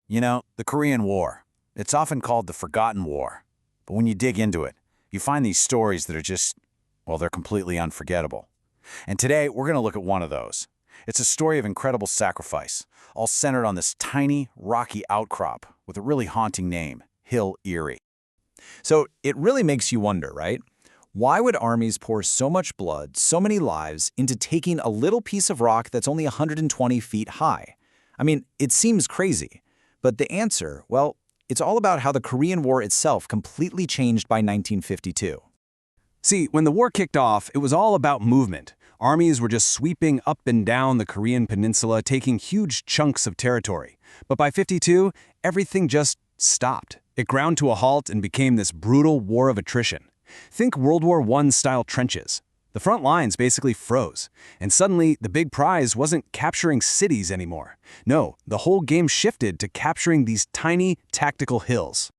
You know, the Korean War. It's often called the Forgotten War. But when you dig into it, you find these stories that are just, well, they're completely unforgettable. And today, we're going to look at one of those. It's a story of incredible sacrifice, all centered on this tiny, rocky outcrop with a really haunting name, Hill Eerie. So it really makes you wonder, right? Why would armies pour so much blood, so many lives, into taking a little piece of rock that's only 120 feet high? I mean, it seems crazy. But the answer, well, it's all about how the Korean War itself completely changed by 1952. See, when the war kicked off, it was all about movement. Armies were just sweeping up and down the Korean peninsula, taking huge chunks of territory. But by '52, everything just stopped. It ground to a halt and became this brutal war of attrition. Think World War I-style trenches. The front lines basically froze, and suddenly the big prize wasn't capturing cities anymore. No, the whole game shifted to capturing these tiny tactical hills.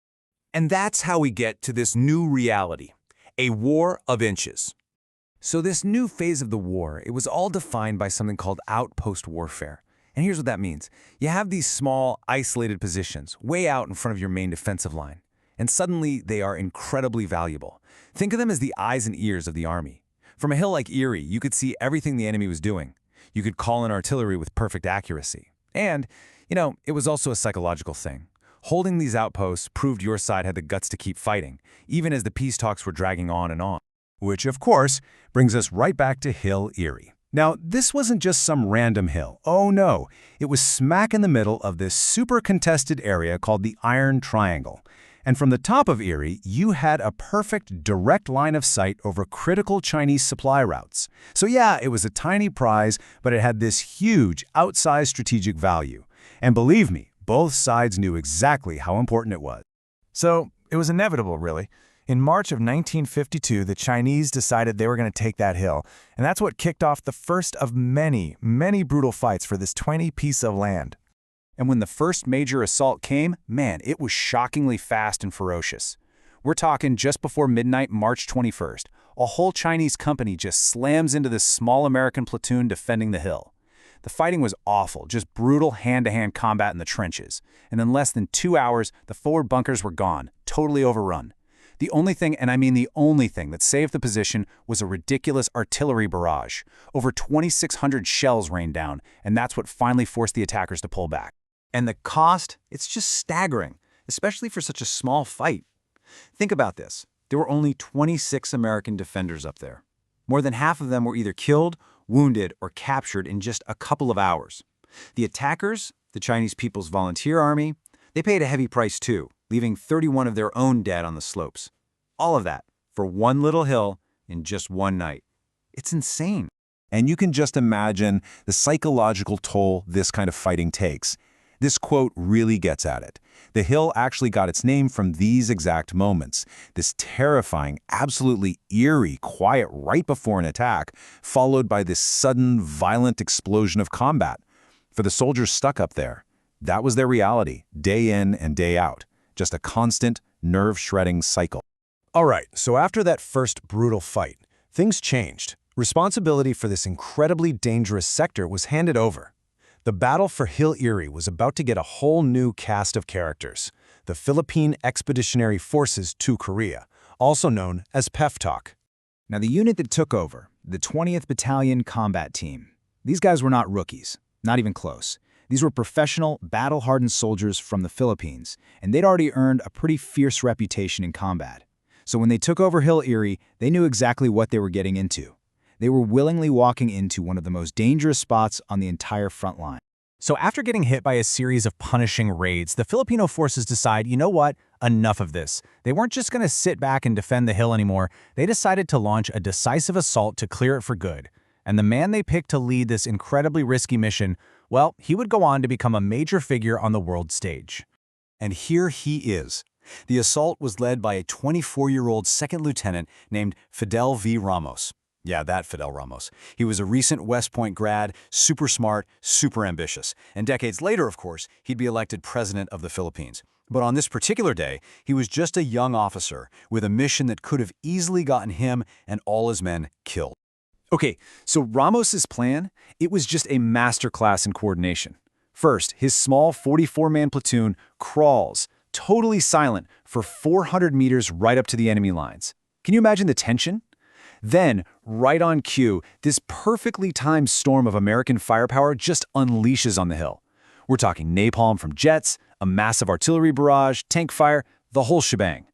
And that's how we get to this new reality, a war of inches. So this new phase of the war, it was all defined by something called outpost warfare. And here's what that means. You have these small, isolated positions way out in front of your main defensive line. And suddenly, they are incredibly valuable. Think of them as the eyes and ears of the army. From a hill like Eerie, you could see everything the enemy was doing. You could call in artillery with perfect accuracy. And, it was also a psychological thing. Holding these outposts proved your side had the guts to keep fighting, even as the peace talks were dragging on and on. Which, of course, brings us right back to Hill Eerie. Now, this wasn't just some random hill. Oh no, it was smack in the middle of this super contested area called the Iron Triangle. And from the top of Eerie, you had a perfect direct line of sight over critical Chinese supply routes. So yeah, it was a tiny prize, but it had this huge, outsized strategic value. And believe me, both sides knew exactly how important it was. So it was inevitable, really. In March of 1952, the Chinese decided they were going to take that hill, and that's what kicked off the first of many, many brutal fights for this tiny piece of land. And when the first major assault came, man, it was shockingly fast and ferocious. We're talking just before midnight, March 21st. A whole Chinese company just slams into this small American platoon defending the hill. The fighting was awful, just brutal hand-to-hand combat in the trenches. And in less than 2 hours, the forward bunkers were gone, totally overrun. The only thing, and I mean the only thing, that saved the position was a ridiculous artillery barrage. Over 2,600 shells rained down, and that's what finally forced the attackers to pull back. And the cost, it's just staggering, especially for such a small fight. Think about this. There were only 26 American defenders up there. More than half of them were either killed, wounded, or captured in just a couple of hours. The attackers, the Chinese People's Volunteer Army, they paid a heavy price too, leaving 31 of their own dead on the slopes. All of that for one little hill in just one night. It's insane. And you can just imagine the psychological toll this kind of fighting takes. This quote really gets at it. The hill actually got its name from these exact moments. This terrifying, absolutely eerie quiet right before an attack, followed by this sudden, violent explosion of combat. For the soldiers stuck up there, that was their reality, day in and day out. Just a constant, nerve-shredding cycle. All right, so after that first brutal fight, things changed. Responsibility for this incredibly dangerous sector was handed over. The battle for Hill Eerie was about to get a whole new cast of characters, the Philippine Expeditionary Forces to Korea, also known as PEFTOK. Now, the unit that took over, the 20th Battalion Combat Team, these guys were not rookies, not even close. These were professional, battle-hardened soldiers from the Philippines, and they'd already earned a pretty fierce reputation in combat. So when they took over Hill Eerie, they knew exactly what they were getting into. They were willingly walking into one of the most dangerous spots on the entire front line. So after getting hit by a series of punishing raids, the Filipino forces decide, you know what, enough of this. They weren't just going to sit back and defend the hill anymore. They decided to launch a decisive assault to clear it for good. And the man they picked to lead this incredibly risky mission, well, he would go on to become a major figure on the world stage. And here he is. The assault was led by a 24-year-old second lieutenant named Fidel V. Ramos. Yeah, that Fidel Ramos. He was a recent West Point grad, super smart, super ambitious. And decades later, of course, he'd be elected president of the Philippines. But on this particular day, he was just a young officer with a mission that could have easily gotten him and all his men killed. Okay, so Ramos's plan, it was just a masterclass in coordination. First, his small 44-man platoon crawls, totally silent, for 400 meters right up to the enemy lines. Can you imagine the tension? Then, right on cue, this perfectly timed storm of American firepower just unleashes on the hill. We're talking napalm from jets, a massive artillery barrage, tank fire, the whole shebang.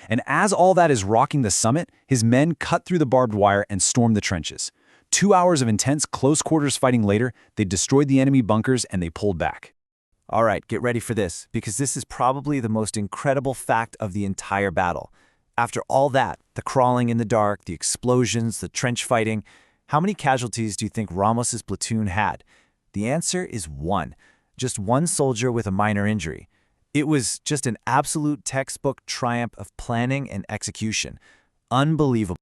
And as all that is rocking the summit, his men cut through the barbed wire and stormed the trenches. 2 hours of intense close-quarters fighting later, they destroyed the enemy bunkers and they pulled back. All right, get ready for this, because this is probably the most incredible fact of the entire battle. After all that, the crawling in the dark, the explosions, the trench fighting, how many casualties do you think Ramos's platoon had? The answer is 1. Just 1 soldier with a minor injury. It was just an absolute textbook triumph of planning and execution. Unbelievable.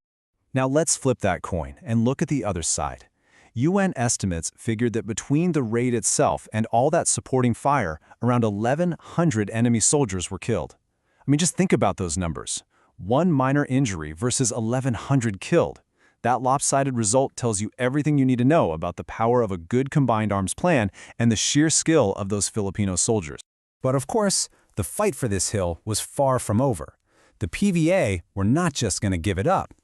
Now let's flip that coin and look at the other side. UN estimates figured that between the raid itself and all that supporting fire, around 1,100 enemy soldiers were killed. I mean, just think about those numbers. 1 minor injury versus 1,100 killed. That lopsided result tells you everything you need to know about the power of a good combined arms plan and the sheer skill of those Filipino soldiers. But of course, the fight for this hill was far from over. The PVA were not just going to give it up.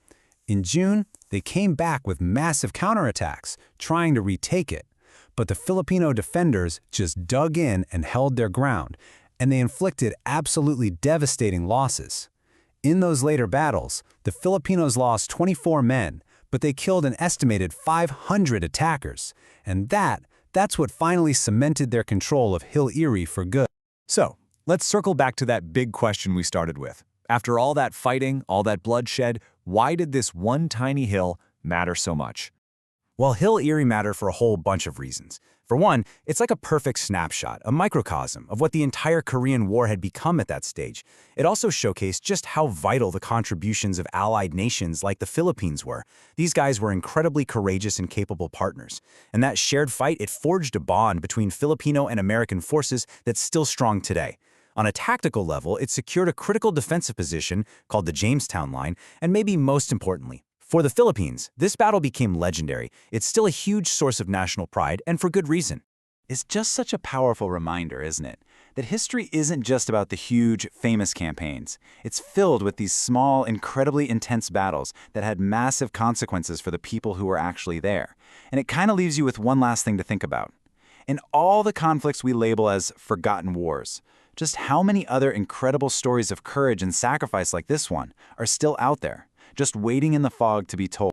In June, they came back with massive counterattacks, trying to retake it. But the Filipino defenders just dug in and held their ground, and they inflicted absolutely devastating losses. In those later battles, the Filipinos lost 24 men, but they killed an estimated 500 attackers. And that's what finally cemented their control of Hill Eerie for good. So, let's circle back to that big question we started with. After all that fighting, all that bloodshed, why did this one tiny hill matter so much? Well, Hill Eerie mattered for a whole bunch of reasons. For one, it's like a perfect snapshot, a microcosm of what the entire Korean War had become at that stage. It also showcased just how vital the contributions of allied nations like the Philippines were. These guys were incredibly courageous and capable partners. And that shared fight, it forged a bond between Filipino and American forces that's still strong today. On a tactical level, it secured a critical defensive position called the Jamestown Line, and maybe most importantly, for the Philippines, this battle became legendary. It's still a huge source of national pride, and for good reason. It's just such a powerful reminder, isn't it? That history isn't just about the huge, famous campaigns. It's filled with these small, incredibly intense battles that had massive consequences for the people who were actually there. And it kind of leaves you with one last thing to think about. In all the conflicts we label as forgotten wars, just how many other incredible stories of courage and sacrifice like this one are still out there, just waiting in the fog to be told?